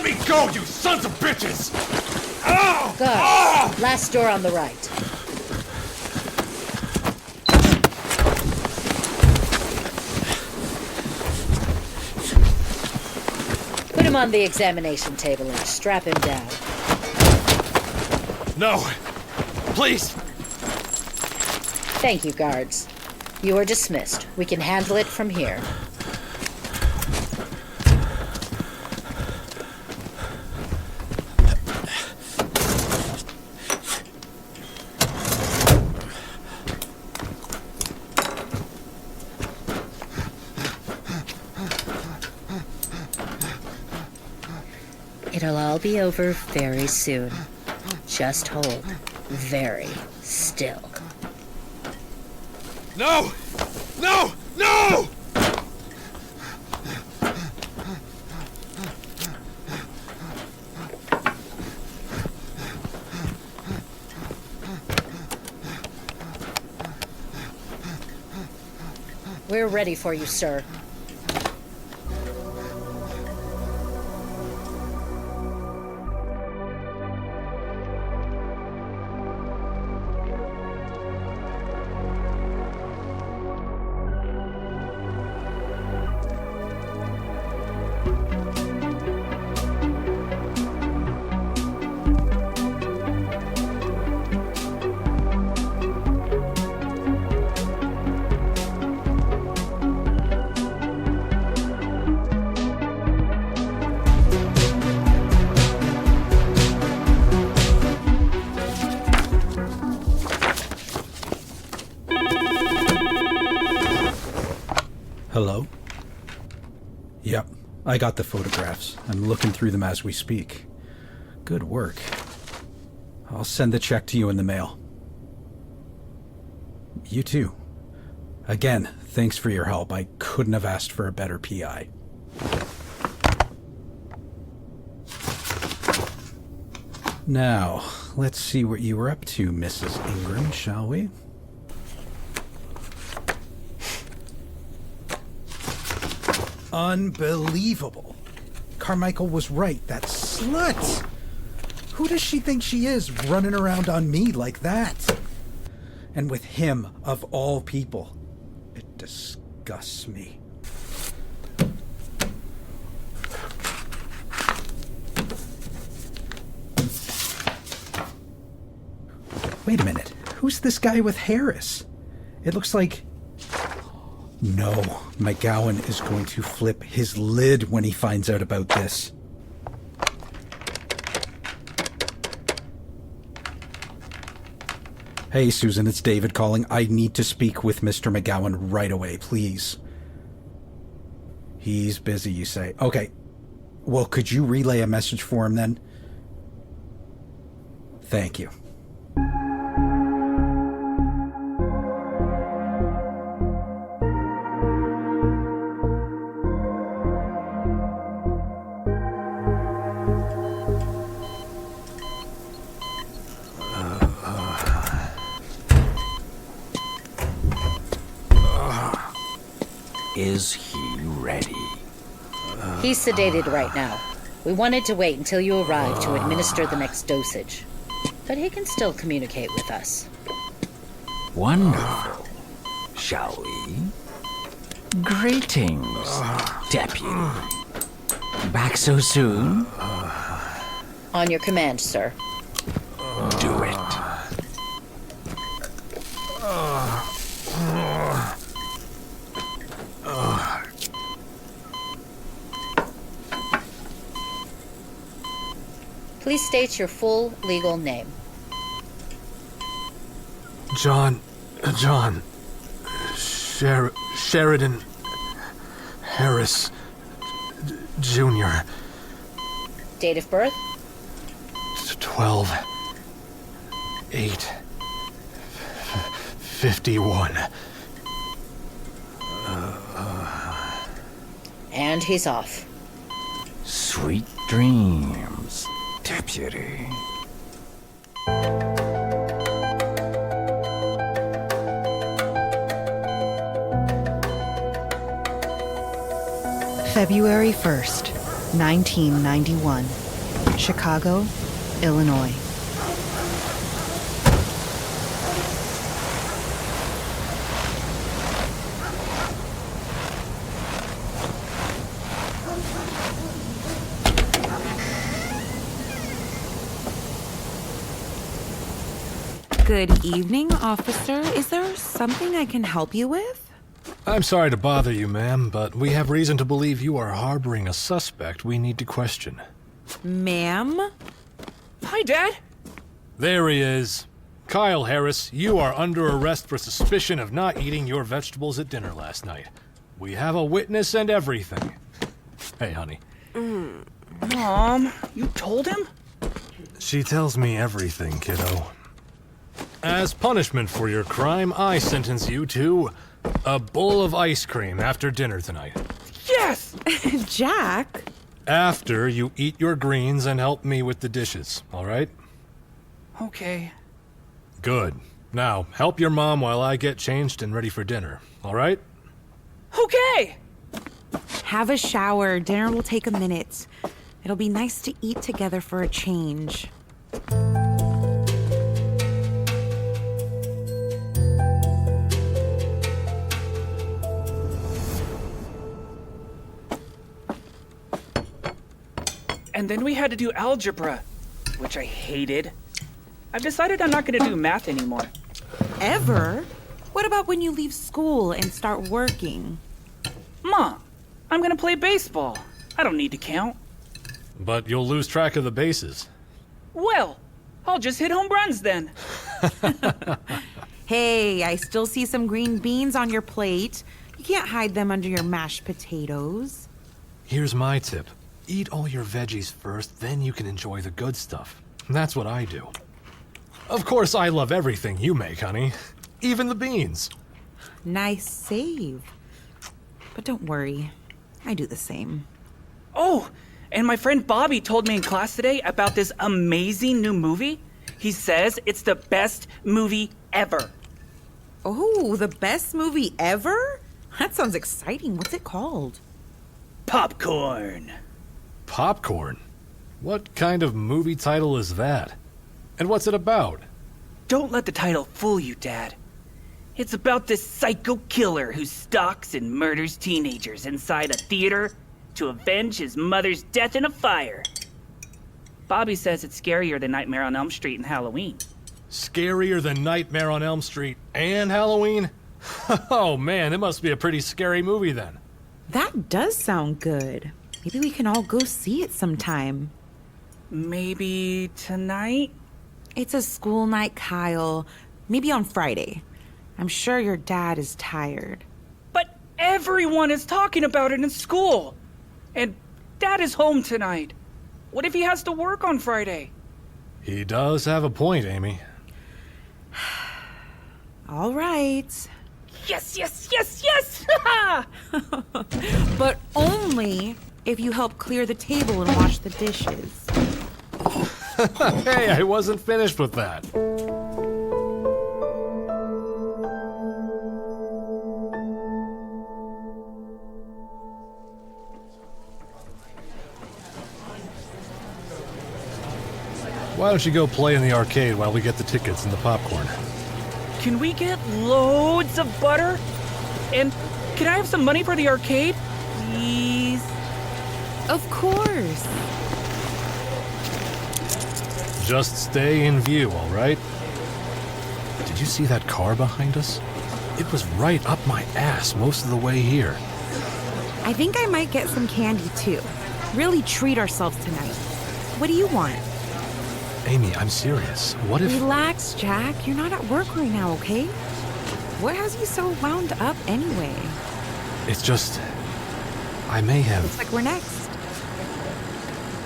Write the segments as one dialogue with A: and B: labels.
A: me go, you sons of bitches!
B: Guards, last door on the right. Put him on the examination table and strap him down.
A: No! Please!
B: Thank you, guards. You are dismissed. We can handle it from here. It'll all be over very soon. Just hold very still.
A: No! No! No!
B: We're ready for you, sir.
C: Hello? Yep, I got the photographs. I'm looking through them as we speak. Good work. I'll send the check to you in the mail. You too. Again, thanks for your help. I couldn't have asked for a better PI. Now, let's see what you were up to, Mrs. Ingram, shall we? Unbelievable. Carmichael was right. That slut! Who does she think she is, running around on me like that? And with him, of all people. It disgusts me. Wait a minute. Who's this guy with Harris? It looks like... No, McGowan is going to flip his lid when he finds out about this. Hey, Susan, it's David calling. I need to speak with Mr. McGowan right away, please. He's busy, you say. Okay. Well, could you relay a message for him then? Thank you.
D: Is he ready?
B: He's sedated right now. We wanted to wait until you arrive to administer the next dosage. But he can still communicate with us.
D: Wonderful. Shall we? Greetings, Deputy. Back so soon?
B: On your command, sir.
D: Do it.
B: Please state your full legal name.
A: John Sheridan Harris Jr.
B: Date of birth?
A: 12/8/51.
B: And he's off.
D: Sweet dreams, Deputy.
E: February 1st, 1991. Chicago, Illinois.
F: Good evening, officer. Is there something I can help you with?
A: I'm sorry to bother you, ma'am, but we have reason to believe you are harboring a suspect we need to question.
F: Ma'am?
G: Hi, Dad.
A: There he is. Kyle Harris, you are under arrest for suspicion of not eating your vegetables at dinner last night. We have a witness and everything. Hey, honey.
G: Mom, you told him?
A: She tells me everything, kiddo. As punishment for your crime, I sentence you to a bowl of ice cream after dinner tonight.
G: Yes!
F: Jack?
A: After you eat your greens and help me with the dishes, all right?
G: Okay.
A: Good. Now, help your mom while I get changed and ready for dinner, all right?
G: Okay!
F: Have a shower. Dinner will take a minute. It'll be nice to eat together for a change.
G: And then we had to do algebra, which I hated. I've decided I'm not going to do math anymore.
F: Ever? What about when you leave school and start working?
G: Mom, I'm going to play baseball. I don't need to count.
A: But you'll lose track of the bases.
G: Well, I'll just hit home runs then.
F: Hey, I still see some green beans on your plate. You can't hide them under your mashed potatoes.
A: Here's my tip. Eat all your veggies first, then you can enjoy the good stuff. That's what I do. Of course, I love everything you make, honey. Even the beans.
F: Nice save. But don't worry, I do the same.
G: Oh, and my friend Bobby told me in class today about this amazing new movie. He says it's the best movie ever.
F: Oh, the best movie ever? That sounds exciting. What's it called?
G: Popcorn.
A: Popcorn? What kind of movie title is that? And what's it about?
G: Don't let the title fool you, Dad. It's about this psycho killer who stalks and murders teenagers inside a theater to avenge his mother's death in a fire. Bobby says it's scarier than Nightmare on Elm Street and Halloween.
A: Scarier than Nightmare on Elm Street and Halloween? Oh man, it must be a pretty scary movie then.
F: That does sound good. Maybe we can all go see it sometime.
G: Maybe tonight?
F: It's a school night, Kyle. Maybe on Friday. I'm sure your dad is tired.
G: But everyone is talking about it in school. And Dad is home tonight. What if he has to work on Friday?
A: He does have a point, Amy.
F: All right.
G: Yes, yes, yes, yes!
F: But only if you help clear the table and wash the dishes.
A: Hey, I wasn't finished with that. Why don't you go play in the arcade while we get the tickets and the popcorn?
G: Can we get loads of butter? And can I have some money for the arcade? Please?
F: Of course.
A: Just stay in view, all right? Did you see that car behind us? It was right up my ass most of the way here.
F: I think I might get some candy too. Really treat ourselves tonight. What do you want?
A: Amy, I'm serious. What if...
F: Relax, Jack. You're not at work right now, okay? What has you so wound up anyway?
A: It's just... I may have...
F: Looks like we're next.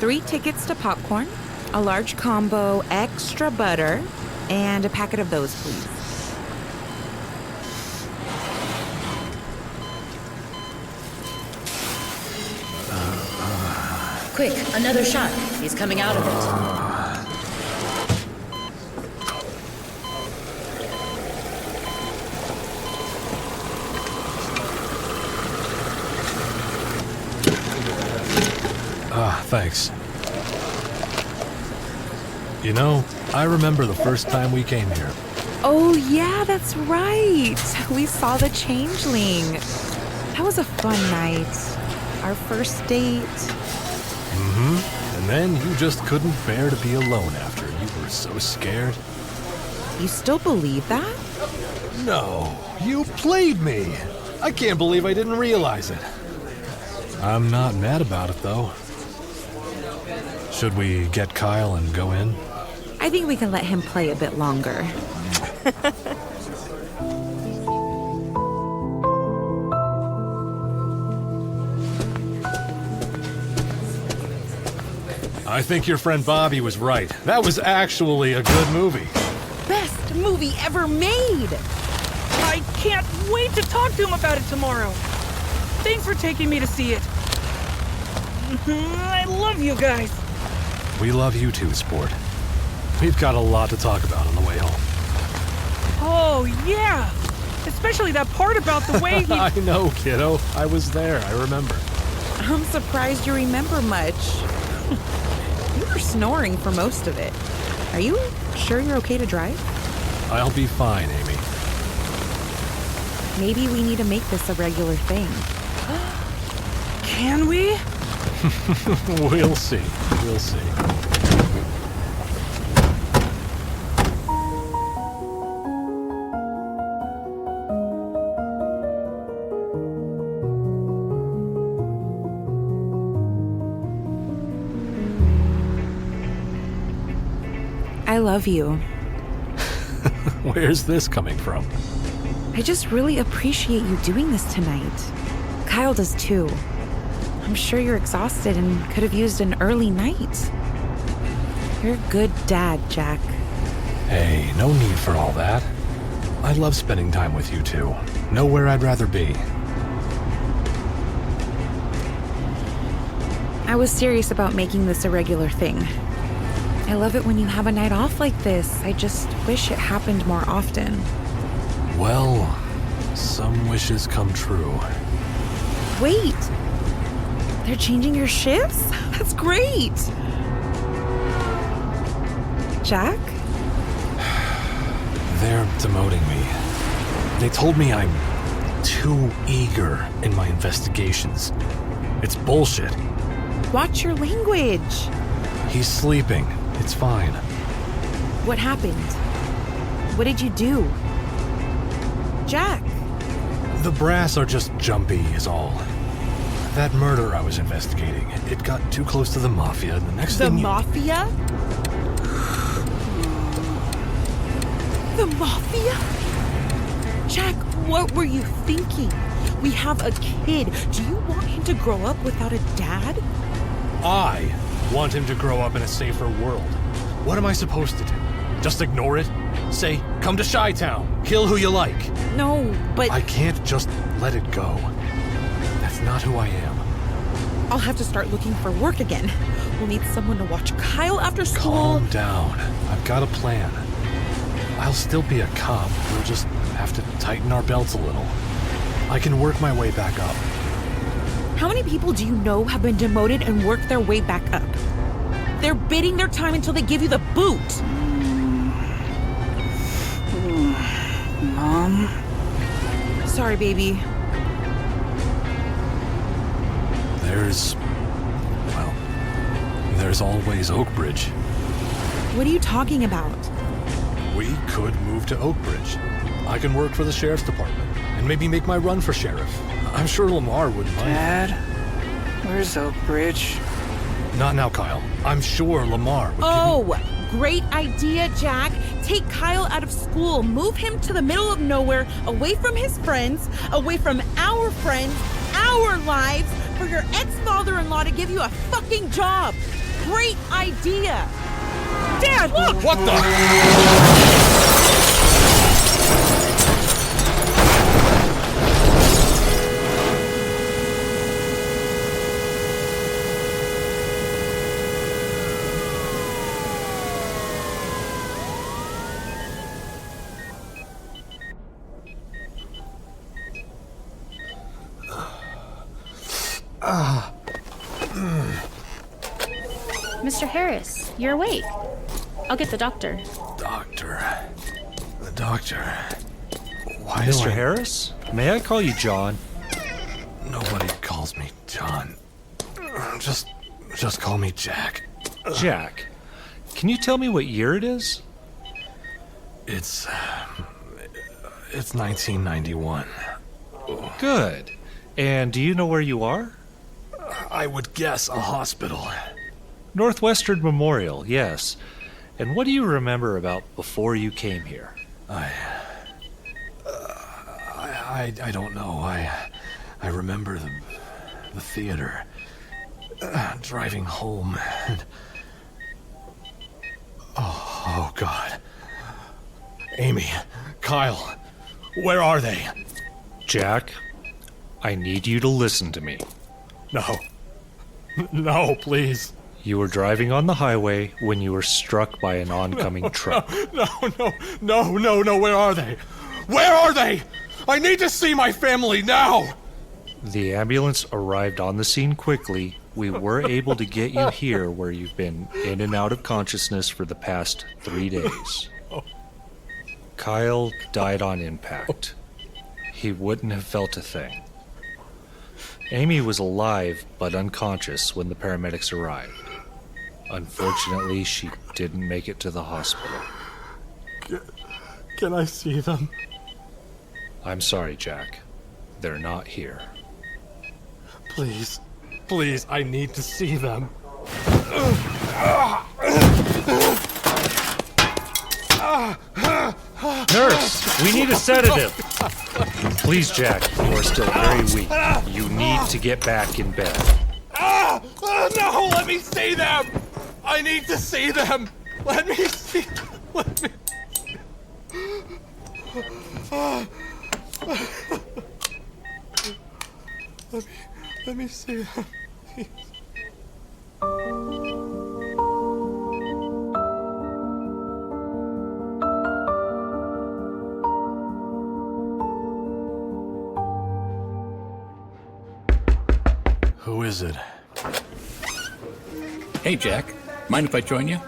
F: 3 tickets to popcorn, a large combo, extra butter, and a packet of those, please.
B: Quick, another shot. He's coming out of it.
A: Thanks. You know, I remember the first time we came here.
F: Oh, yeah, that's right. We saw the changeling. That was a fun night. Our first date.
A: And then you just couldn't bear to be alone after. You were so scared.
F: You still believe that?
A: No, you played me. I can't believe I didn't realize it. I'm not mad about it, though. Should we get Kyle and go in?
F: I think we can let him play a bit longer.
A: I think your friend Bobby was right. That was actually a good movie.
F: Best movie ever made!
G: I can't wait to talk to him about it tomorrow. Thanks for taking me to see it. I love you guys.
A: We love you too, Sport. We've got a lot to talk about on the way home.
G: Oh, yeah. Especially that part about the way he...
A: I know, kiddo. I was there. I remember.
F: I'm surprised you remember much. You were snoring for most of it. Are you sure you're okay to drive?
A: I'll be fine, Amy.
F: Maybe we need to make this a regular thing.
G: Can we?
A: We'll see. We'll see.
F: I love you.
A: Where's this coming from?
F: I just really appreciate you doing this tonight. Kyle does too. I'm sure you're exhausted and could have used an early night. You're a good dad, Jack.
A: Hey, no need for all that. I love spending time with you two. Nowhere I'd rather be.
F: I was serious about making this a regular thing. I love it when you have a night off like this. I just wish it happened more often.
A: Well, some wishes come true.
F: Wait! They're changing your shifts? That's great! Jack?
A: They're demoting me. They told me I'm too eager in my investigations. It's bullshit.
F: Watch your language!
A: He's sleeping. It's fine.
F: What happened? What did you do? Jack!
A: The brass are just jumpy is all. That murder I was investigating, it got too close to the mafia, and the next
F: The
A: thing
F: mafia? The mafia? Jack, what were you thinking? We have a kid. Do you want him to grow up without a dad?
A: I want him to grow up in a safer world. What am I supposed to do? Just ignore it? Say, come to Chi-Town, kill who you like.
F: No, but
A: I can't just let it go. That's not who I am.
F: I'll have to start looking for work again. We'll need someone to watch Kyle after school.
A: Calm down. I've got a plan. I'll still be a cop. We'll just have to tighten our belts a little. I can work my way back up.
F: How many people do you know have been demoted and worked their way back up? They're bidding their time until they give you the boot.
G: Mom?
F: Sorry, baby.
A: There's always Oakbridge.
F: What are you talking about?
A: We could move to Oakbridge. I can work for the sheriff's department and maybe make my run for sheriff. I'm sure Lamar wouldn't mind.
G: Dad? Where's Oakbridge?
A: Not now, Kyle. I'm sure Lamar would
F: Oh, great idea, Jack. Take Kyle out of school. Move him to the middle of nowhere, away from his friends, away from our friends, our lives, for your ex-father-in-law to give you a fucking job. Great idea. Dad, look!
A: What the?
H: Mr. Harris, you're awake. I'll get the doctor.
A: Doctor. The doctor. Why do
I: Mr. Harris? May I call you John?
A: Nobody calls me John. Just call me Jack.
I: Jack. Can you tell me what year it is?
A: It's 1991.
I: Good. And do you know where you are?
A: I would guess a hospital.
I: Northwestern Memorial, yes. And what do you remember about before you came here?
A: I don't know. I remember the theater. Driving home. And, oh, God. Amy, Kyle, where are they?
I: Jack, I need you to listen to me.
A: No. No, please.
I: You were driving on the highway when you were struck by an oncoming truck.
A: No, where are they? Where are they? I need to see my family now!
I: The ambulance arrived on the scene quickly. We were able to get you here where you've been in and out of consciousness for the past 3 days. Kyle died on impact. He wouldn't have felt a thing. Amy was alive but unconscious when the paramedics arrived. Unfortunately, she didn't make it to the hospital.
A: Can I see them?
I: I'm sorry, Jack. They're not here.
A: Please, I need to see them.
I: Nurse, we need a sedative. Please, Jack, you are still very weak. You need to get back in bed.
A: No, let me see them! I need to see them! Let me see... Let me see them. Who is it?
J: Hey, Jack. Mind if I join you?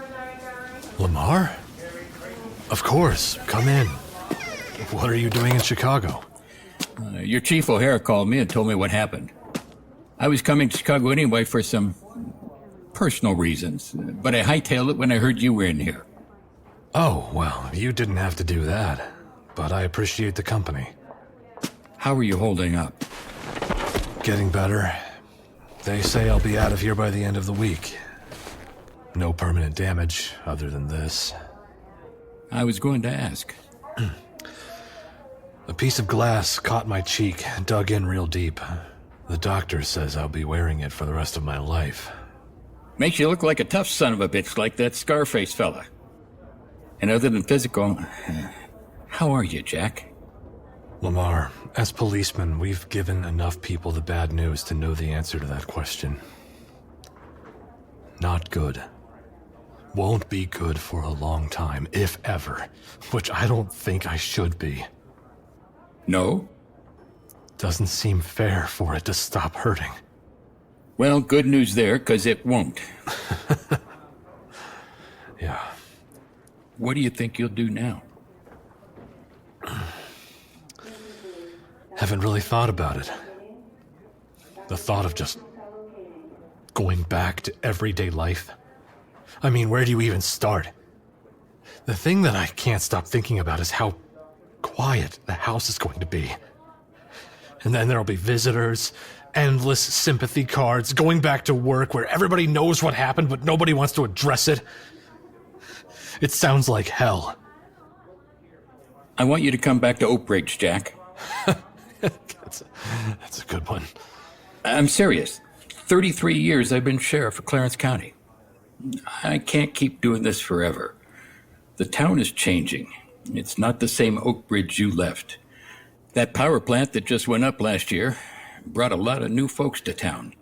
A: Lamar? Of course. Come in. What are you doing in Chicago?
J: Your Chief O'Hara called me and told me what happened. I was coming to Chicago anyway for some personal reasons, but I hightailed it when I heard you were in here.
A: Oh, well, you didn't have to do that, but I appreciate the company.
J: How are you holding up?
A: Getting better. They say I'll be out of here by the end of the week. No permanent damage other than this.
J: I was going to ask.
A: A piece of glass caught my cheek, dug in real deep. The doctor says I'll be wearing it for the rest of my life.
J: Makes you look like a tough son of a bitch like that Scarface fella. And other than physical, how are you, Jack?
A: Lamar, as policemen, we've given enough people the bad news to know the answer to that question. Not good. Won't be good for a long time, if ever. Which I don't think I should be.
J: No?
A: Doesn't seem fair for it to stop hurting.
J: Well, good news there, 'cause it won't.
A: Yeah.
J: What do you think you'll do now?
A: Haven't really thought about it. The thought of just going back to everyday life. I mean, where do you even start? The thing that I can't stop thinking about is how quiet the house is going to be. And then there'll be visitors, endless sympathy cards, going back to work where everybody knows what happened but nobody wants to address it. It sounds like hell.
J: I want you to come back to Oak Ridge, Jack.
A: That's a good one.
J: I'm serious. 33 years I've been sheriff of Clarence County. I can't keep doing this forever. The town is changing. It's not the same Oak Ridge you left. That power plant that just went up last year brought a lot of new folks to town.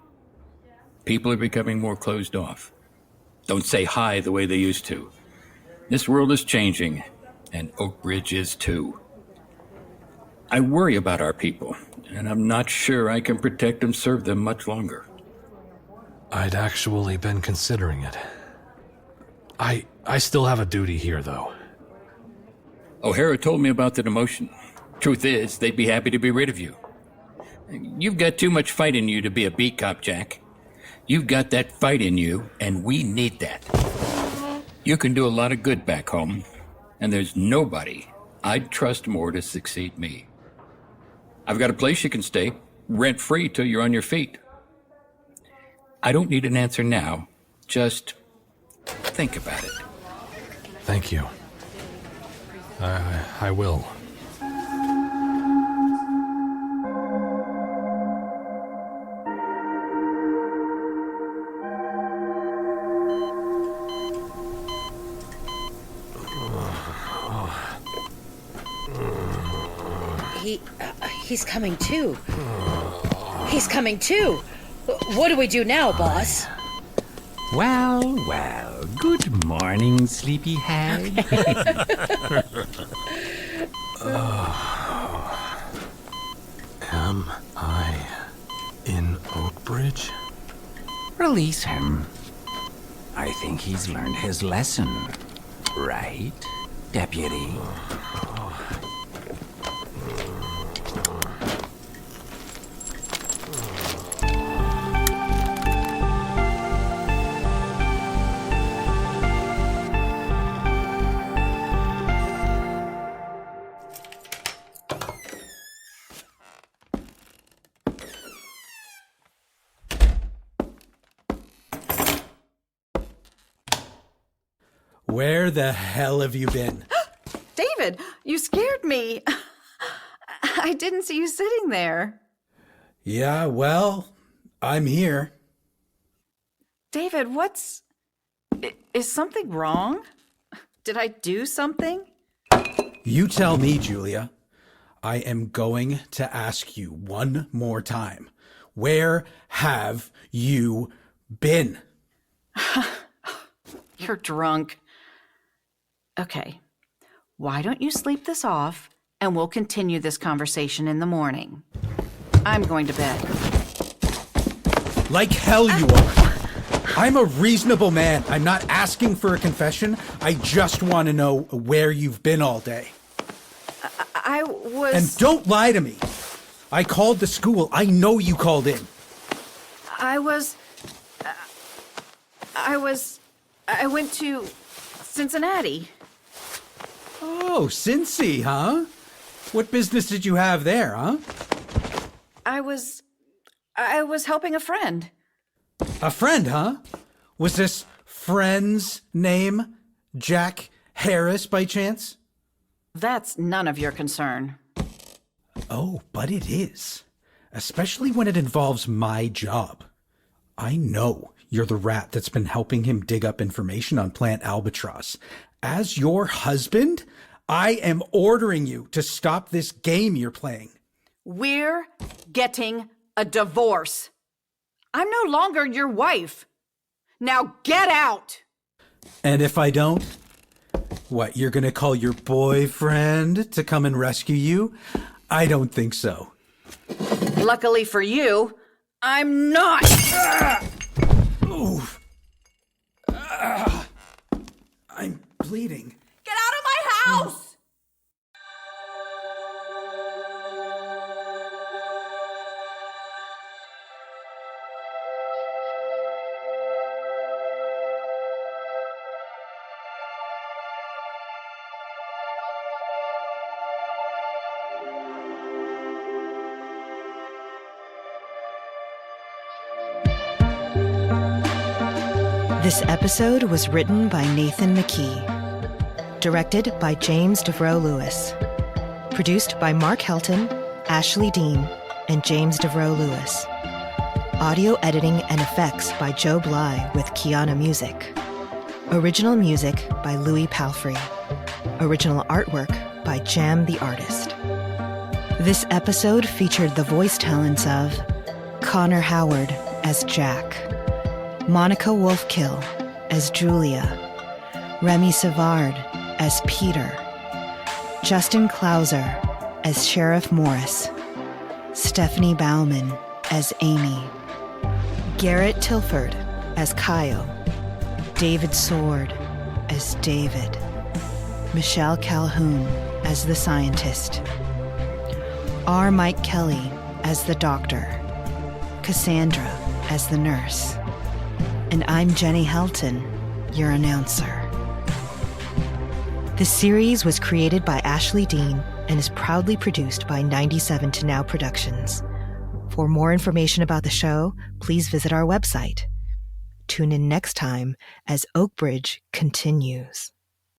J: People are becoming more closed off. Don't say hi the way they used to. This world is changing, and Oak Ridge is too. I worry about our people, and I'm not sure I can protect and serve them much longer.
A: I'd actually been considering it. I still have a duty here, though.
J: O'Hara told me about the demotion. Truth is, they'd be happy to be rid of you. You've got too much fight in you to be a beat cop, Jack. You've got that fight in you, and we need that. You can do a lot of good back home, and there's nobody I'd trust more to succeed me. I've got a place you can stay, rent-free till you're on your feet. I don't need an answer now. Just think about it.
A: Thank you. I will.
B: He's coming too. He's coming too. What do we do now, boss?
D: Well, well. Good morning, sleepyhead.
A: Am I in Oakbridge?
D: Release him. I think he's learned his lesson. Right, Deputy?
C: Where the hell have you been?
K: David, you scared me. I didn't see you sitting there.
C: Yeah, well, I'm here.
K: David, is something wrong? Did I do something?
C: You tell me, Julia. I am going to ask you one more time. Where have you been?
K: You're drunk. Okay, why don't you sleep this off, and we'll continue this conversation in the morning. I'm going to bed.
C: Like hell you are. I'm a reasonable man. I'm not asking for a confession. I just want to know where you've been all day.
K: I was...
C: And don't lie to me. I called the school. I know you called in.
K: I went to Cincinnati.
C: Oh, Cincy, huh? What business did you have there, huh?
K: I was helping a friend.
C: A friend, huh? Was this friend's name Jack Harris by chance?
K: That's none of your concern.
C: Oh, but it is. Especially when it involves my job. I know you're the rat that's been helping him dig up information on Plant Albatross. As your husband, I am ordering you to stop this game you're playing.
K: We're getting a divorce. I'm no longer your wife. Now get out!
C: And if I don't? What, you're gonna call your boyfriend to come and rescue you? I don't think so.
K: Luckily for you, I'm not!
C: Oof. I'm bleeding.
K: Get out of my house!
E: This episode was written by Nathan McKee. Directed by James Devereaux Lewis. Produced by Mark Helton, Ashley Dean, and James Devereaux Lewis. Audio editing and effects by Joe Bly with Kiana Music. Original music by Louis Palfrey. Original artwork by Jam the Artist. This episode featured the voice talents of Connor Howard as Jack, Monica Wolfkill as Julia, Remy Savard as Peter, Justin Klauser as Sheriff Morris, Stephanie Bauman as Amy, Garrett Tilford as Kyle, David Sword as David, Michelle Calhoun as the scientist, R. Mike Kelly as the doctor, Cassandra as the nurse, and I'm Jenny Helton, your announcer. The series was created by Ashley Dean and is proudly produced by 97 to Now Productions. For more information about the show, please visit our website. Tune in next time as Oakbridge continues.